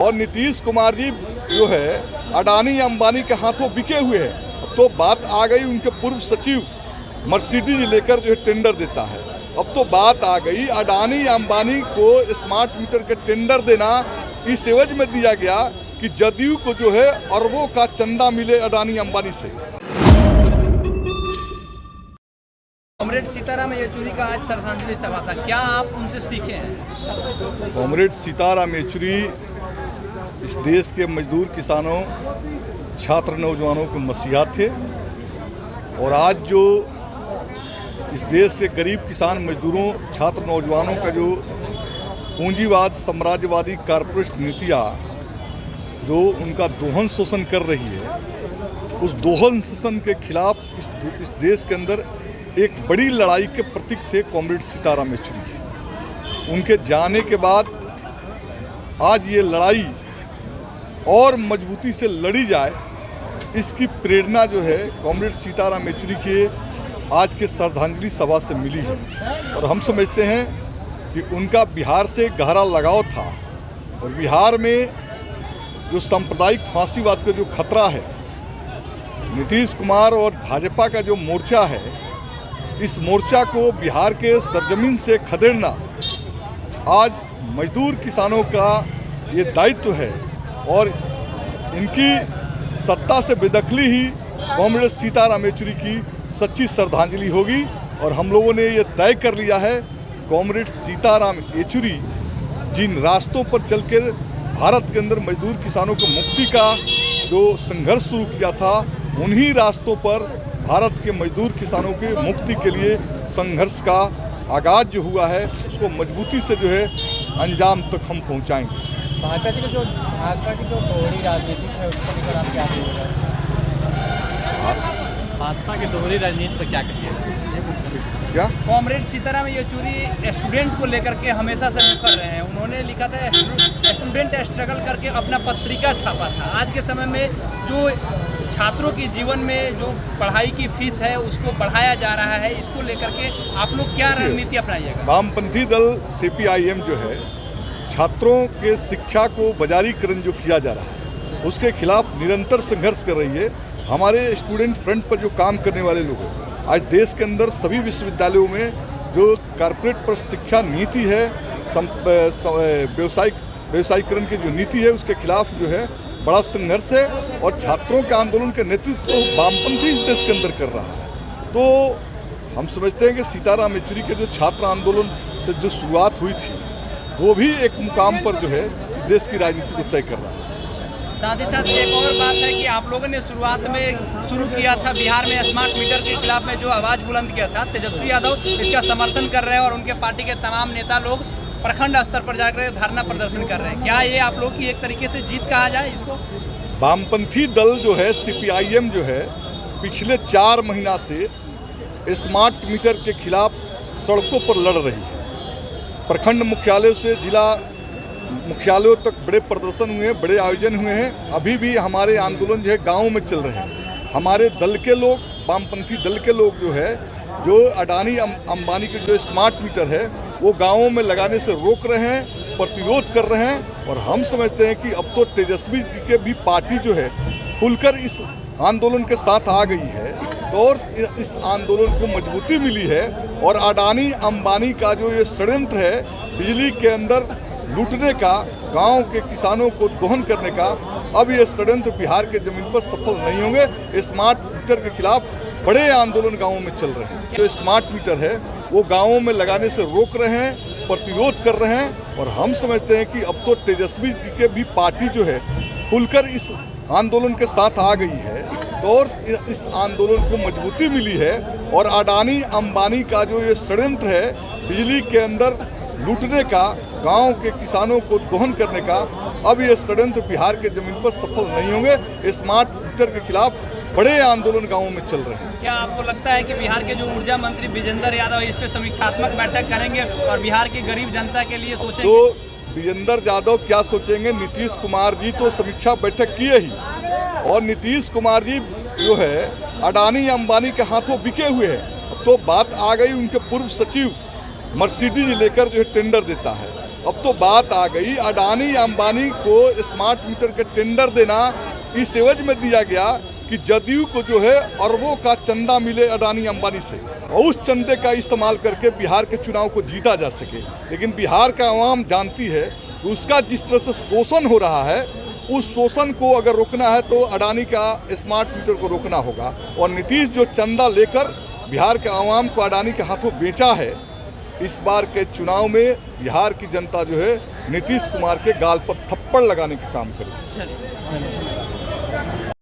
और नीतीश कुमार जी जो है अडानी अंबानी के हाथों बिके हुए हैं। अब तो बात आ गई उनके पूर्व सचिव मर्सिडीज लेकर जो है टेंडर देता है। अब तो बात आ गई अडानी अंबानी को स्मार्ट मीटर के टेंडर देना इस एवज में दिया गया कि जदयू को जो है अरबों का चंदा मिले अडानी अंबानी से। कॉमरेड सीताराम येचुरी का आज श्रद्धांजलि सभा था, क्या आप उनसे सीखे हैं? कॉमरेड सीताराम येचुरी इस देश के मजदूर किसानों, छात्र नौजवानों के मसीहा थे और आज जो इस देश के गरीब किसान मजदूरों, छात्र नौजवानों का जो पूंजीवाद, साम्राज्यवादी कारपोरेट नीतियाँ जो उनका दोहन शोषण कर रही है, उस दोहन शोषण के खिलाफ इस देश के अंदर एक बड़ी लड़ाई के प्रतीक थे कॉमरेड सीताराम येचुरी। उनके जाने के बाद आज ये लड़ाई और मजबूती से लड़ी जाए, इसकी प्रेरणा जो है कॉमरेड सीताराम येचुरी के आज के श्रद्धांजलि सभा से मिली है। और हम समझते हैं कि उनका बिहार से गहरा लगाव था और बिहार में जो सांप्रदायिक फांसीवाद का जो खतरा है, नीतीश कुमार और भाजपा का जो मोर्चा है, इस मोर्चा को बिहार के सरजमीन से खदेड़ना आज मजदूर किसानों का ये दायित्व है और इनकी सत्ता से बेदखली ही कॉमरेड सीताराम येचुरी की सच्ची श्रद्धांजलि होगी। और हम लोगों ने ये तय कर लिया है, कॉमरेड सीताराम येचुरी जिन रास्तों पर चलकर भारत के अंदर मजदूर किसानों को मुक्ति का जो संघर्ष शुरू किया था, उन्हीं रास्तों पर भारत के मजदूर किसानों के मुक्ति के लिए संघर्ष का आगाज जो हुआ है, उसको मजबूती से जो है अंजाम तक हम पहुंचाएंगे। भाजपा की जो दोहरी राजनीति है उसको लेकर आप क्या कहिएगा? भाजपा की दोहरी राजनीति पर क्या कहिएगा? क्या कॉमरेड सीताराम येचुरी स्टूडेंट को लेकर के हमेशा से मुखर रहे हैं। उन्होंने लिखा था स्टूडेंट स्ट्रगल करके अपना पत्रिका छापा था। आज के समय में जो छात्रों के जीवन में जो पढ़ाई की फीस है उसको बढ़ाया जा रहा है, इसको लेकर के आप लोग क्या रणनीति अपनाइएगा? वामपंथी दल CPIM जो है छात्रों के शिक्षा को बाजारीकरण जो किया जा रहा है उसके खिलाफ निरंतर संघर्ष कर रही है। हमारे स्टूडेंट फ्रंट पर जो काम करने वाले लोग हैं, आज देश के अंदर सभी विश्वविद्यालयों में जो कारपोरेट पर शिक्षा नीति है, व्यवसायीकरण की जो नीति है, उसके खिलाफ जो है बड़ा संघर्ष है और छात्रों के आंदोलन के नेतृत्व तो वामपंथी इस देश के अंदर कर रहा है। तो हम समझते हैं कि सीताराम येचुरी के जो छात्र आंदोलन से जो शुरुआत हुई थी, वो भी एक मुकाम पर जो है इस देश की राजनीति को तय कर रहा है। साथ ही साथ एक और बात है कि आप लोगों ने शुरुआत में शुरू किया था बिहार में स्मार्ट मीटर के खिलाफ में जो आवाज़ बुलंद किया था, तेजस्वी यादव इसका समर्थन कर रहे हैं और उनके पार्टी के तमाम नेता लोग प्रखंड स्तर पर जाकर धरना प्रदर्शन कर रहे हैं। क्या ये आप लोग की एक तरीके से जीत कहा जाए इसको? वामपंथी दल जो है CPIM जो है पिछले 4 महीना से स्मार्ट मीटर के खिलाफ सड़कों पर लड़ रही है। प्रखंड मुख्यालय से जिला मुख्यालयों तक बड़े प्रदर्शन हुए हैं, बड़े आयोजन हुए हैं। अभी भी हमारे आंदोलन जो है गाँव में चल रहे हैं। हमारे दल के लोग, वामपंथी दल के लोग जो है, जो अडानी अंबानी के जो स्मार्ट मीटर है वो गाँवों में लगाने से रोक रहे हैं, प्रतिरोध कर रहे हैं। और हम समझते हैं कि अब तो तेजस्वी जी के भी पार्टी जो है खुलकर इस आंदोलन के साथ आ गई है, तो और इस आंदोलन को मजबूती मिली है। और अडानी अंबानी का जो ये षड्यंत्र है बिजली के अंदर लूटने का, गांव के किसानों को दोहन करने का, अब ये षड्यंत्र बिहार के जमीन पर सफल नहीं होंगे। स्मार्ट मीटर के खिलाफ बड़े आंदोलन गाँवों में चल रहे हैं। जो स्मार्ट मीटर है वो गाँवों में लगाने से रोक रहे हैं, प्रतिरोध कर रहे हैं। और हम समझते हैं कि अब तो तेजस्वी जी के भी पार्टी जो है खुलकर इस आंदोलन के साथ आ गई है, तो और इस आंदोलन को मजबूती मिली है। और अडानी अंबानी का जो ये षड्यंत्र है बिजली के अंदर लूटने का, गांव के किसानों को दोहन करने का, अब ये षड्यंत्र बिहार के जमीन पर सफल नहीं होंगे। स्मार्ट मीटर के खिलाफ बड़े आंदोलन गाँवों में चल रहे हैं। क्या आपको लगता है कि बिहार के जो ऊर्जा मंत्री विजेंद्र यादव इस पे समीक्षात्मक बैठक करेंगे और बिहार की गरीब जनता के लिए सोचेंगे? तो विजेंद्र यादव क्या सोचेंगे? नीतीश कुमार जी तो समीक्षा बैठक किए ही, और नीतीश कुमार जी जो है अडानी अंबानी के हाथों बिके हुए हैं। अब तो बात आ गई उनके पूर्व सचिव मर्सिडीज लेकर जो है टेंडर देता है। अब तो बात आ गई अडानी अंबानी को स्मार्ट मीटर के टेंडर देना इस एवज में दिया गया कि जदयू को जो है अरबों का चंदा मिले अडानी अंबानी से और उस चंदे का इस्तेमाल करके बिहार के चुनाव को जीता जा सके। लेकिन बिहार का आवाम जानती है कि उसका जिस तरह से शोषण हो रहा है, उस शोषण को अगर रोकना है तो अडानी का स्मार्ट मीटर को रोकना होगा। और नीतीश जो चंदा लेकर बिहार के आवाम को अडानी के हाथों बेचा है, इस बार के चुनाव में बिहार की जनता जो है नीतीश कुमार के गाल पर थप्पड़ लगाने का काम करेगी।